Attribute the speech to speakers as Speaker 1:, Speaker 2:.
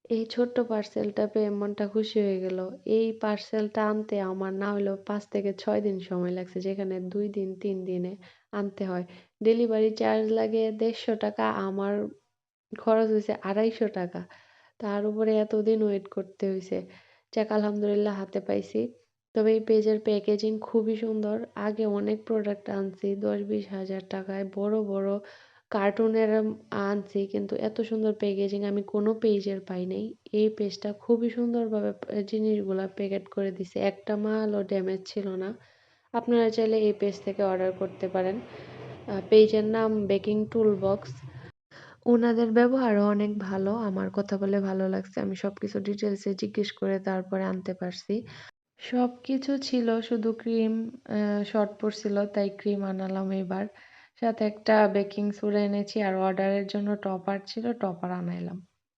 Speaker 1: এই ছোট্ট পার্সেলটা পেয়ে মনটা খুশি হয়ে গেল। এই পার্সেলটা আনতে আমার না হলেও ৫ থেকে ৬ দিন সময় লাগছে, যেখানে ২ দিন ৩ দিনে আনতে হয়। ডেলিভারি চার্জ লাগে ৳১৫০ আমার খরচ হইছে ৳২৫০। তার উপরে এতদিন ওয়েট করতে হইছে। যাক আলহামদুলিল্লাহ হাতে পাইছি। তবে এই পেজের প্যাকেজিং খুবই সুন্দর। আগে অনেক প্রোডাক্ট আনছি ১০-২০ হাজার টাকায় বড়, বড় কার্টুনের আনছি, কিন্তু এত সুন্দর প্যাকেজিং আমি কোনো পেজের পাই নাই। এই পেজটা খুবই সুন্দরভাবে জিনিসগুলা প্যাকেট করে দিছে। একটা মালও ড্যামেজ ছিল না। আপনারা চাইলে এই পেজ থেকে অর্ডার করতে পারেন। পেজের নাম বেকিং টুল বক্স। উনাদের ব্যবহারও অনেক ভালো। আমার কথা বলে ভালো লাগছে। আমি সবকিছু ডিটেইলসে জিজ্ঞেস করে তারপরে আনতে পারছি। সবকিছু ছিল, শুধু ক্রিম শর্ট পড়ছিল তাই ক্রিম আনালাম এবার। সাথে একটা বেকিং সোডা এনেছি আর অর্ডারের জন্য টপার ছিল, টপার আনাইলাম।